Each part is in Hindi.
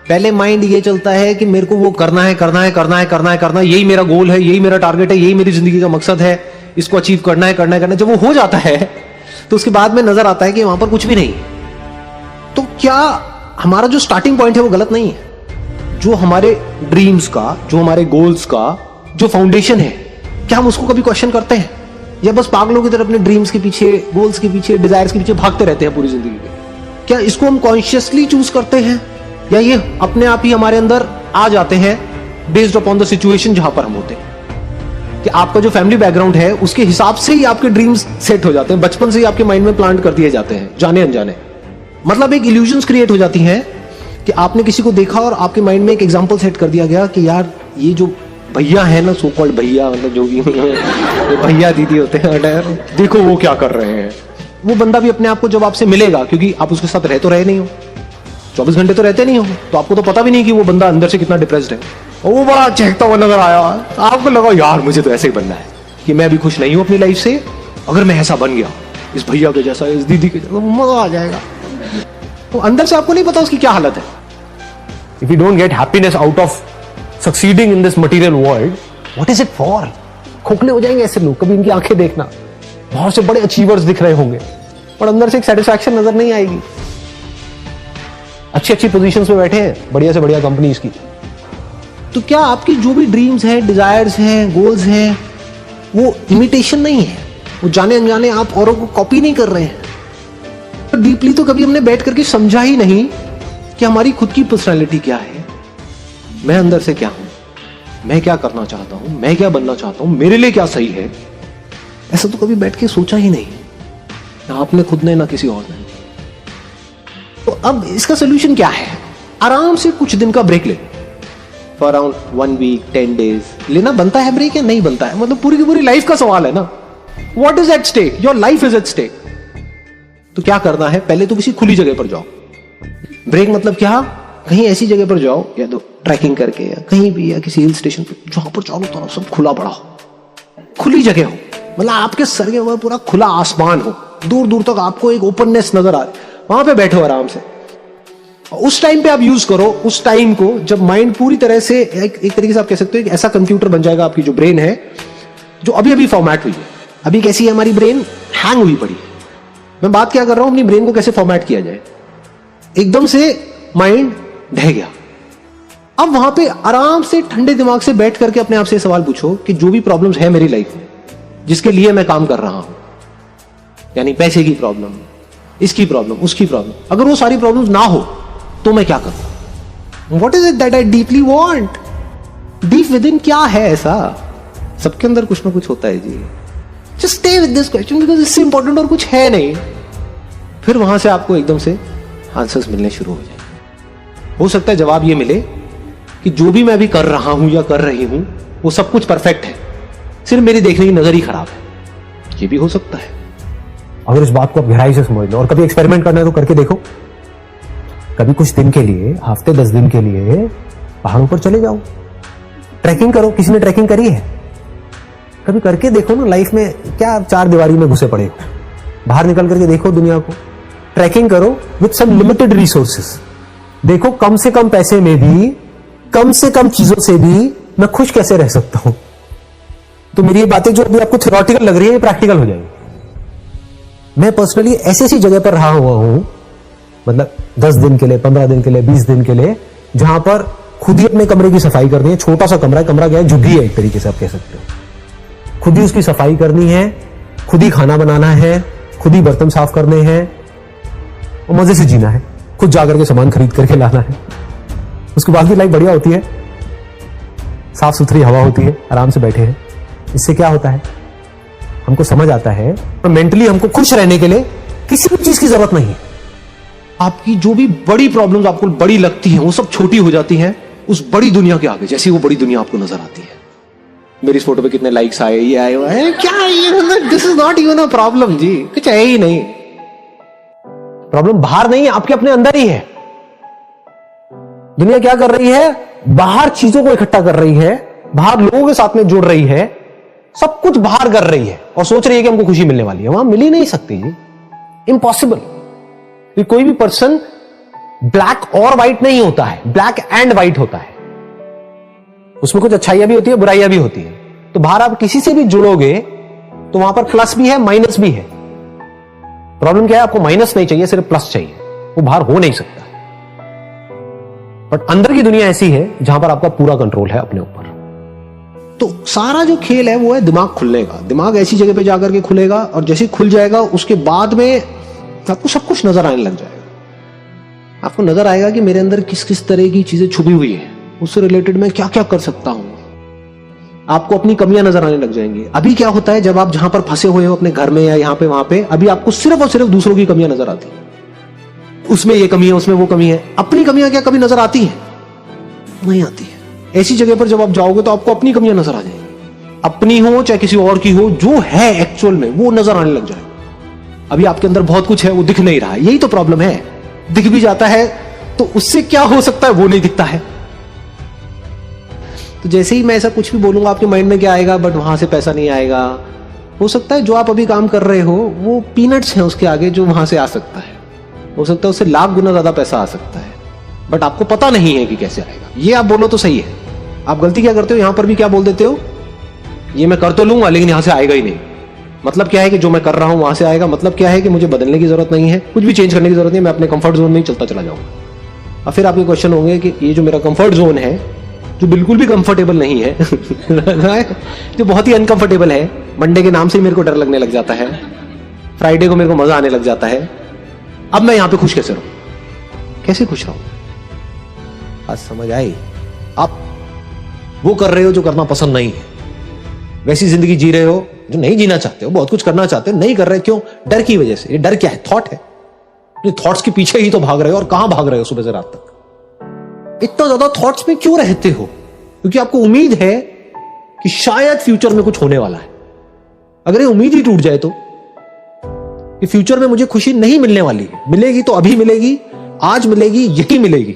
पहले माइंड ये चलता है कि मेरे को वो करना है, करना है, करना है, करना है, करना है, यही मेरा गोल है, यही मेरा टारगेट है, यही मेरी जिंदगी का मकसद है, इसको अचीव करना है, करना है, करना है। जब वो हो जाता है तो उसके बाद में नजर आता है कि वहां पर कुछ भी नहीं। तो क्या हमारा जो स्टार्टिंग पॉइंट है वो गलत नहीं है? जो हमारे ड्रीम्स का, जो हमारे गोल्स का जो फाउंडेशन है, क्या हम उसको कभी क्वेश्चन करते हैं, या बस पागलों की तरह अपने ड्रीम्स के पीछे, गोल्स के पीछे, डिजायर्स के पीछे भागते रहते हैं पूरी जिंदगी में? क्या इसको हम कॉन्शियसली चूज करते हैं, या ये अपने आप ही हमारे अंदर आ जाते हैं बेस्ड अपॉन द सिचुएशन जहां पर हम होते हैं? कि आपका जो फैमिली बैकग्राउंड है उसके हिसाब से ही आपके ड्रीम्स सेट हो जाते हैं, बचपन से ही आपके माइंड में प्लांट कर दिए जाते हैं जाने अनजाने। मतलब एक इल्यूजन्स क्रिएट हो जाती हैं कि आपने किसी को देखा और आपके माइंड में एक एग्जांपल सेट कर दिया गया कि यार ये जो भैया है ना, सो कॉल्ड भैया, मतलब जो भी भैया दीदी होते हैं, देखो वो क्या कर रहे हैं। वो बंदा भी अपने आप को जब आपसे मिलेगा, क्योंकि आप उसके साथ रह तो रहे नहीं हो, 24 घंटे तो रहते नहीं हो, तो आपको तो पता भी नहीं कि वो बंदा अंदर से कितना डिप्रेस्ड है। और वो बड़ा चहकता हुआ नजर आया, आपको लगा यार मुझे तो ऐसे ही बनना है, कि मैं भी खुश नहीं हूं अपनी लाइफ से, अगर मैं ऐसा बन गया इस भैया के जैसा, इस दीदी के जैसा, मजा आ जाएगा। तो अंदर से आपको नहीं पता उसकी क्या हालत है। If you don't get happiness out of succeeding in this material world, what is it for? खोखले हो जाएंगे ऐसे लोग। कभी इनकी आंखें देखना, बहुत से बड़े अचीवर्स दिख रहे होंगे, पर अंदर से एक सेटिस्फैक्शन नजर नहीं आएगी। अच्छी अच्छी पोजीशंस पे बैठे हैं, बढ़िया से बढ़िया कंपनीज की। तो क्या आपकी जो भी ड्रीम्स हैं, डिजायर्स हैं, गोल्स हैं, वो इमिटेशन नहीं है? वो जाने अनजाने आप औरों को कॉपी नहीं कर रहे हैं? तो डीपली तो कभी हमने बैठ करके समझा ही नहीं कि हमारी खुद की पर्सनालिटी क्या है, मैं अंदर से क्या हूं, मैं क्या करना चाहता हूं, मैं क्या बनना चाहता हूं, मेरे लिए क्या सही है। ऐसा तो कभी बैठ के सोचा ही नहीं, ना आपने खुद ने, ना किसी और ने। तो अब इसका सोल्यूशन क्या है? आराम से कुछ दिन का ब्रेक ले, फॉर अराउंड 1 वीक 10 डेज। लेना बनता है ब्रेक या नहीं बनता है, मतलब पूरी की पूरी लाइफ का सवाल है ना। What is at stake? Your life is at stake. तो क्या करना है? पहले तो किसी खुली जगह पर जाओ। ब्रेक मतलब क्या? कहीं ऐसी जगह पर जाओ, या तो ट्रैकिंग करके, या कहीं भी, या किसी हिल स्टेशन पर, जहां पर चारों तरफ सब खुला पड़ा हो, खुली जगह हो, मतलब आपके सर के ऊपर पूरा खुला आसमान हो, दूर दूर तक आपको एक ओपननेस नजर आ रही, वहां पे बैठो आराम से। उस टाइम पे आप यूज करो उस टाइम को जब माइंड पूरी तरह से एक तरीके से आप कह सकते हो एक ऐसा कंप्यूटर बन जाएगा, आपकी जो ब्रेन है जो अभी अभी फॉर्मेट हुई है। अभी कैसी है हमारी ब्रेन? हैंग हुई पड़ी। मैं बात क्या कर रहा हूं, अपनी ब्रेन को कैसे फॉर्मेट किया जाए। एकदम से माइंड ढह गया। अब वहां पे आराम से ठंडे दिमाग से बैठ करके अपने आप से सवाल पूछो कि जो भी प्रॉब्लम्स है मेरी लाइफ में, जिसके लिए मैं काम कर रहा हूं, यानी पैसे की प्रॉब्लम, इसकी प्रॉब्लम, उसकी प्रॉब्लम, अगर वो सारी प्रॉब्लम्स ना हो तो मैं क्या करूं? What is it that I deeply want? Deep with in क्या है ऐसा? सबके अंदर कुछ ना कुछ होता है जी। Just stay with this question because इससे इंपॉर्टेंट और कुछ है नहीं। फिर वहां से आपको एकदम से आंसर्स मिलने शुरू हो जाएंगे। हो सकता है जवाब ये मिले कि जो भी मैं अभी कर रहा हूं या कर रही हूं वो सब कुछ परफेक्ट है, सिर्फ मेरी देखने की नजर ही खराब है। ये भी हो सकता है। अगर इस बात को आप गहराई से समझ लो और कभी एक्सपेरिमेंट करना है तो करके देखो। कभी कुछ दिन के लिए, हफ्ते 10 दिन के लिए पहाड़ों पर चले जाओ, ट्रैकिंग करो। किसी ने ट्रैकिंग करी है? कभी करके देखो ना। लाइफ में क्या आप 4 दीवारी में घुसे पड़े हो? बाहर निकल करके देखो दुनिया को, ट्रैकिंग करो विद सम लिमिटेड रिसोर्सेस। देखो कम से कम पैसे में भी, कम से कम चीजों से भी मैं खुश कैसे रह सकता हूं। तो मेरी ये बातें जो अभी आपको थ्योरेटिकल लग रही है, ये प्रैक्टिकल हो जाएगी। मैं पर्सनली ऐसी ऐसी जगह पर रहा हुआ हूं, मतलब 10 दिन के लिए, 15 दिन के लिए, 20 दिन के लिए, जहां पर खुद ही अपने कमरे की सफाई करनी है। छोटा सा कमरा क्या है, झुग्गी है एक तरीके से आप कह सकते हो। खुद ही उसकी सफाई करनी है, खुद ही खाना बनाना है, खुद ही बर्तन साफ करने हैं, और मजे से जीना है। खुद जाकर के सामान खरीद करके लाना है। उसके बाद भी लाइफ बढ़िया होती है, साफ सुथरी हवा होती है, आराम से बैठे हैं। इससे क्या होता है, हमको समझ आता है और मेंटली हमको खुश रहने के लिए किसी भी चीज की जरूरत नहीं है। आपकी जो भी बड़ी प्रॉब्लम्स आपको बड़ी लगती हैं वो सब छोटी हो जाती हैं उस बड़ी दुनिया के आगे। जैसी वो बड़ी दुनिया आपको नजर आती है, मेरी इस फोटो पे कितने लाइक्स आए, ये आए, है क्या ये, this is not even a problem जी, कुछ है ही नहीं। प्रॉब्लम बाहर नहीं है, आपके अपने अंदर ही है। दुनिया क्या कर रही है? बाहर चीजों को इकट्ठा कर रही है, बाहर लोगों के साथ में जुड़ रही है, सब कुछ बाहर कर रही है और सोच रही है कि हमको खुशी मिलने वाली है। वहां मिल ही नहीं सकती जी, इम्पॉसिबल। कोई भी पर्सन ब्लैक और व्हाइट नहीं होता है, ब्लैक एंड व्हाइट होता है। उसमें कुछ अच्छाइयां भी होती है, बुराइयां भी होती है। तो बाहर आप किसी से भी जुड़ोगे तो वहां पर प्लस भी है, माइनस भी है। प्रॉब्लम क्या है, आपको माइनस नहीं चाहिए, सिर्फ प्लस चाहिए। वो बाहर हो नहीं सकता। बट अंदर की दुनिया ऐसी है जहां पर आपका पूरा कंट्रोल है अपने ऊपर। तो सारा जो खेल है वो है दिमाग खुलने का। दिमाग ऐसी जगह पे जाकर के खुलेगा और जैसे खुल जाएगा उसके बाद में आपको सब कुछ नजर आने लग जाएगा। आपको नजर आएगा कि मेरे अंदर किस किस तरह की चीजें छुपी हुई है, उससे रिलेटेड मैं क्या क्या कर सकता हूं। आपको अपनी कमियां नजर आने लग जाएंगी। अभी क्या होता है, जब आप जहां पर फंसे हुए हो अपने घर में या यहां पे वहां पे, अभी आपको सिर्फ और सिर्फ दूसरों की कमियां नजर आती है। उसमें ये कमी है, उसमें वो कमी है। अपनी कमियां क्या कभी नजर आती है? नहीं आती है। ऐसी जगह पर जब आप जाओगे तो आपको अपनी कमियां नजर आ जाएंगी। अपनी हो चाहे किसी और की हो, जो है एक्चुअल में वो नजर आने लग जाएगा। अभी आपके अंदर बहुत कुछ है, वो दिख नहीं रहा है। यही तो प्रॉब्लम है। दिख भी जाता है तो उससे क्या हो सकता है, वो नहीं दिखता है। तो जैसे ही मैं ऐसा कुछ भी बोलूंगा, आपके माइंड में क्या आएगा, बट वहां से पैसा नहीं आएगा। हो सकता है जो आप अभी काम कर रहे हो वो पीनट्स हैं उसके आगे, जो वहां से आ सकता है। हो सकता है उससे लाख गुना ज्यादा पैसा आ सकता है, बट आपको पता नहीं है कि कैसे आएगा। ये आप बोलो तो सही है। आप गलती क्या करते हो, यहां पर भी क्या बोल देते हो, ये मैं कर तो लूंगा लेकिन यहां से आएगा ही नहीं। मतलब क्या है कि जो मैं कर रहा हूं वहां से आएगा। मतलब क्या है कि मुझे बदलने की जरूरत नहीं है, कुछ भी चेंज करने की जरूरत नहीं है, मैं अपने कंफर्ट जोन में ही चलता चला जाऊंगा। अब फिर आपके क्वेश्चन होंगे कि ये जो मेरा कंफर्ट जोन है, जो बिल्कुल भी कंफर्टेबल नहीं है जो बहुत ही अनकंफर्टेबल है, मंडे के नाम से ही मेरे को डर लगने लग जाता है, फ्राइडे को मेरे को मजा आने लग जाता है, अब मैं यहां पे खुश कैसे रहूं? कैसे खुश रहूं? आज समझ आई? आप वो कर रहे हो जो करना पसंद नहीं है, वैसी जिंदगी जी रहे हो जो नहीं जीना चाहते हो, बहुत कुछ करना चाहते हो, नहीं कर रहे। क्यों? डर की वजह से। ये डर क्या है? थॉट है। थॉट्स के पीछे ही तो भाग रहे हो। और कहां भाग रहे हो सुबह से रात तक? इतना ज्यादा थॉट्स में क्यों रहते हो? क्योंकि आपको उम्मीद है कि शायद फ्यूचर में कुछ होने वाला है। अगर ये उम्मीद ही टूट जाए तो कि फ्यूचर में मुझे खुशी नहीं मिलने वाली है, मिलेगी तो अभी मिलेगी, आज मिलेगी, यही मिलेगी,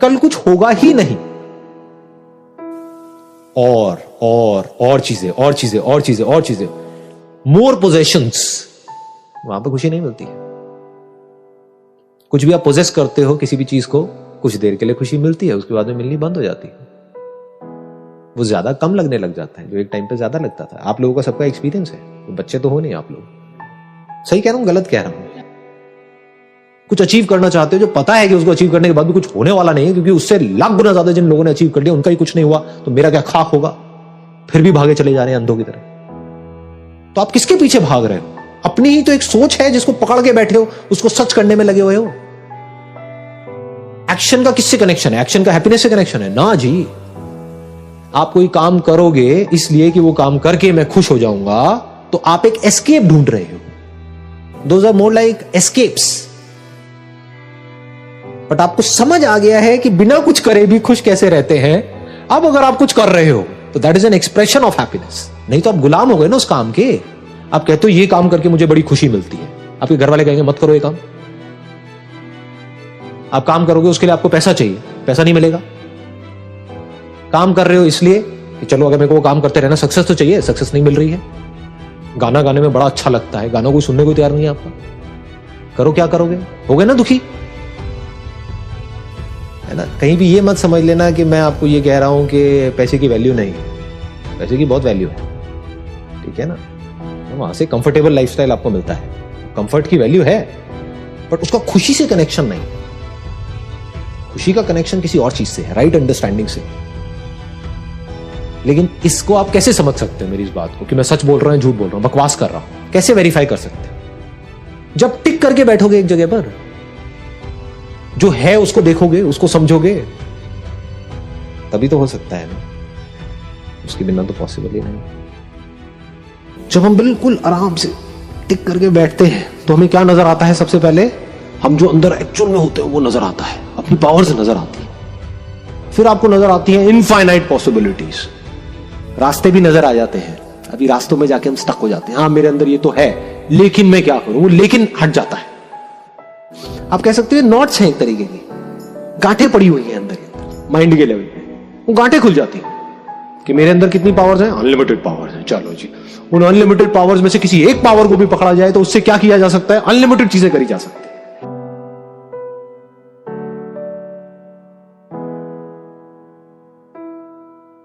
कल कुछ होगा ही नहीं। और चीजें, और चीजें, और चीजें, और चीजें, मोर पोजेशंस, वहां पर खुशी नहीं मिलती है। कुछ भी आप पोजेस करते हो किसी भी चीज को, कुछ देर के लिए खुशी मिलती है, उसके बाद में मिलनी बंद हो जाती है। वो ज्यादा कम लगने लग जाता है, जो एक टाइम पे ज्यादा लगता था। आप लोगों का सबका एक्सपीरियंस है, तो बच्चे तो हो नहीं आप लोग। सही कह रहा हूं, गलत कह रहा हूं? कुछ अचीव करना चाहते हो, जो पता है कि उसको अचीव करने के बाद भी कुछ होने वाला नहीं है, क्योंकि उससे लाख गुना ज्यादा जिन लोगों ने अचीव कर लिया उनका ही कुछ नहीं हुआ, तो मेरा क्या खाक होगा, फिर भी भागे चले जा रहे हैं अंधों की तरह। तो आप किसके पीछे भाग रहे हो? अपनी ही तो एक सोच है जिसको पकड़ के बैठे हो, उसको सच करने में लगे हुए हो। एक्शन का किससे कनेक्शन है? एक्शन का हैप्पीनेस से कनेक्शन है ना जी। आप कोई काम करोगे इसलिए कि वो काम करके मैं खुश हो जाऊंगा, तो आप एक एस्केप ढूंढ रहे हो। Those are more like escapes. But आपको समझ आ गया है कि बिना कुछ करे भी खुश कैसे रहते हैं। अब अगर आप कुछ कर रहे हो तो that is an expression of happiness. नहीं तो आप गुलाम हो गए ना उस काम के। आप कहते हो ये काम करके मुझे बड़ी खुशी मिलती है, आपके घर वाले कहेंगे मत करो ये काम। आप काम करोगे उसके लिए आपको पैसा चाहिए, पैसा नहीं मिलेगा। काम कर रहे हो इसलिए कि चलो अगर मेरे को वो काम करते रहना, सक्सेस तो चाहिए, सक्सेस नहीं मिल रही है। गाना गाने में बड़ा अच्छा लगता है, गाना कोई सुनने को तैयार नहीं है आपका, करो क्या करोगे? हो गए ना दुखी, है ना? कहीं भी ये मत समझ लेना कि मैं आपको ये कह रहा हूं कि पैसे की वैल्यू नहीं है। पैसे की बहुत वैल्यू है, ठीक है ना? वहां से कंफर्टेबल लाइफस्टाइल आपको मिलता है, कंफर्ट की वैल्यू है, बट उसका खुशी से कनेक्शन नहीं। खुशी का कनेक्शन किसी और चीज से है, राइट अंडरस्टैंडिंग से। लेकिन इसको आप कैसे समझ सकते हैं मेरी इस बात को कि मैं सच बोल रहा हूं, झूठ बोल रहा हूं, बकवास कर रहा हूं? कैसे वेरीफाई कर सकते हैं? जब टिक करके बैठोगे एक जगह पर, जो है उसको देखोगे, उसको समझोगे, तभी तो हो सकता है ना। उसके बिना तो पॉसिबल ही नहीं। जब हम बिल्कुल आराम से टिक करके बैठते हैं तो हमें क्या नजर आता है? सबसे पहले हम जो अंदर एक्चुअल में होते हैं वो नजर आता है, अपनी पावर से नजर आती है। फिर आपको नजर आती है इनफाइनाइट पॉसिबिलिटीज, रास्ते भी नजर आ जाते हैं। अभी रास्तों में जाके हम स्टक हो जाते हैं। हाँ मेरे अंदर ये तो है, लेकिन मैं क्या करूं? वो लेकिन हट जाता है। आप कह सकते हैं नॉट्स हैं एक तरीके की, गांठें पड़ी हुई हैं अंदर माइंड के लेवल पे। वो गांठें खुल जाती हैं कि मेरे अंदर कितनी पावर्स हैं? अनलिमिटेड पावर्स हैं। चलो जी, उन अनलिमिटेड पावर्स में से किसी एक पावर को भी पकड़ा जाए तो उससे क्या किया जा सकता है? अनलिमिटेड चीजें करी जा सकती है।